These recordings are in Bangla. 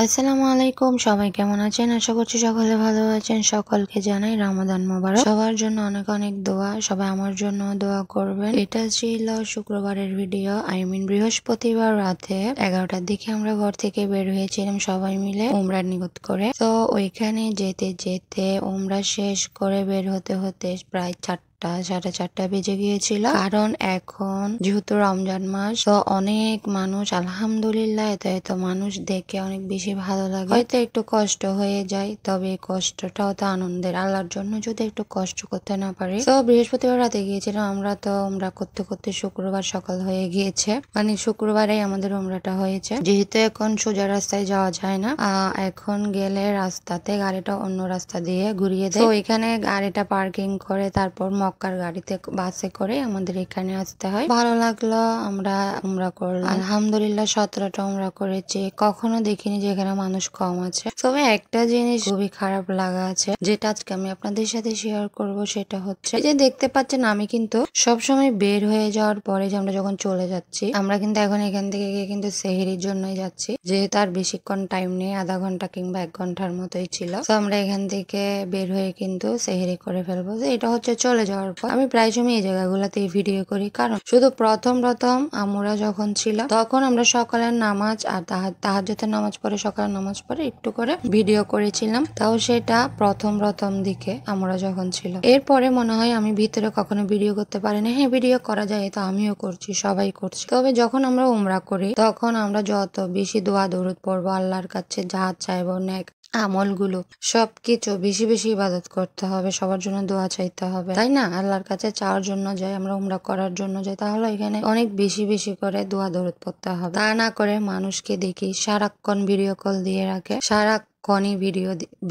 আসসালামু আলাইকুম, সবাই কেমন আছেন? আশা করছি সকলে ভালো আছেন। সকলকে জানাই রমাদান মোবারক। সবার জন্য অনেক অনেক দোয়া। সবাই আমার জন্য দোয়া করবেন। এটা ছিল শুক্রবারের ভিডিও, বৃহস্পতিবার রাতে 11টার দিকে আমরা ঘর থেকে বের হয়েছিলাম সবাই মিলে উমরার নিয়ত করে। তো ওইখানে যেতে যেতে উমরা শেষ করে বের হতে হতে প্রায় 4:30 বেজে গিয়েছিল। কারণ এখন যেহেতু রমজান মাস, তো অনেক মানুষ, আলহামদুলিল্লাহ এত মানুষ দেখে অনেক বেশি ভালো লাগে। হয়তো একটু কষ্ট হয়ে যায়, তবে কষ্টটাও তো আনন্দের। আল্লাহর জন্য যদি একটু কষ্ট করতে না পারি। তো বৃহস্পতিবার রাতে গিয়েছিলাম আমরা, তো উমরা করতে করতে শুক্রবার সকাল হয়ে গিয়েছে। মানে শুক্রবারে আমাদের উমরাটা হয়েছে। যেহেতু এখন সোজা রাস্তায় যাওয়া যায় না, এখন গেলে রাস্তাতে গাড়িটা অন্য রাস্তা দিয়ে ঘুরিয়ে দেয়। তো এখানে গাড়িটা পার্কিং করে তারপর মক্কার গাড়িতে বাসে করে আমাদের এখানে আসতে হয়। ভালো লাগলো, আমরা উমরা করলাম। আলহামদুলিল্লাহ 17টা উমরা করেছি। কখনো দেখিনি যে এখানে মানুষ কম আছে। তবে একটা জিনিস খুবই খারাপ লাগা আছে, যেটা আজকে আমি আপনাদের সাথে শেয়ার করব, সেটা হচ্ছে যে দেখতে পাচ্ছেন আমি কিন্তু সবসময় বের হয়ে যাওয়ার পরে যে আমরা যখন চলে যাচ্ছি, আমরা কিন্তু এখন এখান থেকে গিয়ে কিন্তু সেহরির জন্যই যাচ্ছি। যেহেতু আর বেশিক্ষণ টাইম নেই, আধা ঘন্টা কিংবা 1 ঘন্টার মতোই ছিল। তো আমরা এখান থেকে বের হয়ে কিন্তু সেহরি করে ফেলবো। এটা হচ্ছে চলে যাওয়ার পর। আমি প্রায় সময় এই জায়গাগুলোতে ভিডিও করি, কারণ শুধু প্রথম আমরা যখন ছিল তখন আমরা সকালের নামাজ আর তাহাজ্জুদের নামাজ পড়ে, সকালের নামাজ পড়ে একটু করে ভিডিও করেছিলাম। তাও সেটা প্রথম দিকে আমরা যখন ছিল। এরপরে মনে হয় আমি ভিতরে কখনো ভিডিও করতে পারি না। হ্যাঁ, ভিডিও করা যায়, তো আমিও করছি, সবাই করছি। তবে যখন আমরা উমরা করি তখন আমরা যত বেশি দোয়া দরুদ পড়বো, আল্লাহর কাছে যা চাইবো, নেক আমলগুলো সবকিছু বেশি বেশি ইবাদত করতে হবে, সবার জন্য দোয়া চাইতে হবে, তাই না? আল্লাহর কাছে চাওয়ার জন্য যাই, আমরা উমরা করার জন্য যাই, তাহলে এখানে অনেক বেশি বেশি করে দোয়া দরুদ পড়তে হবে। তা না করে মানুষকে দেখি সারাক্ষণ ভিডিও কল দিয়ে রাখে, সারাক্ষণই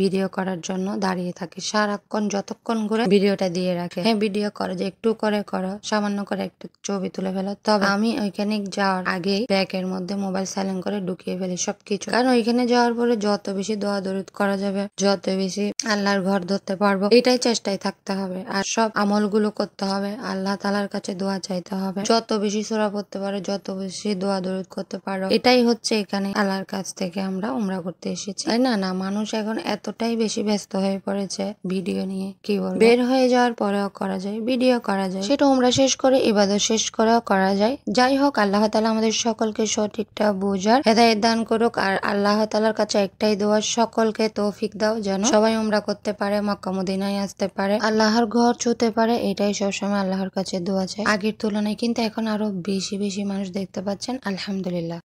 ভিডিও করার জন্য দাঁড়িয়ে থাকে, সারাক্ষণ যতক্ষণ করে ভিডিওটা দিয়ে রাখে। হ্যাঁ, ভিডিও করে যে একটু করে করো, সামান্য করে একটু ছবি তুলে ফেলো। তবে আমি ওইখানে যাওয়ার আগে ব্যাগের মধ্যে মোবাইল সাইলেন্ট করে ঢুকিয়ে ফেলি সবকিছু। কারণ ওইখানে যাওয়ার পরে যত বেশি দোয়া দরুদ করা যাবে, যত বেশি আল্লাহর ঘর ধরতে পারবো, এটাই চেষ্টায় থাকতে হবে। আর সব আমলগুলো করতে হবে, আল্লাহ তাআলার কাছে দোয়া চাইতে হবে। যত বেশি সূরা পড়তে পারো, যত বেশি দোয়া দরুদ করতে পারো, এটাই হচ্ছে এখানে আল্লাহর কাছ থেকে আমরা উমরা করতে এসেছি, তাই না? মানুষ এখন এতটাই বেশি ব্যস্ত হয়ে পড়েছে ভিডিও নিয়ে, কি বলবো। বের হয়ে যাওয়ার পরেও করা যায়, ভিডিও করা যায়, সেটা উমরা শেষ করে ইবাদত শেষ করেও করা যায়। যাই হোক, আল্লাহ তাআলা আমাদের সকলকে সঠিকটা বোঝার হেদায়েত দান করুক। আর আল্লাহ তাআলার কাছে একটাই দোয়া, সকলকে তৌফিক দাও যেন সবাই উমরা করতে পারে, মক্কা মদিনায় আসতে পারে, আল্লাহর ঘর ছুঁতে পারে। এটাই সবসময় আল্লাহর কাছে দোয়া চাই। আগের তুলনায় কিন্তু এখন আরো বেশি বেশি মানুষ দেখতে পাচ্ছেন, আলহামদুলিল্লাহ।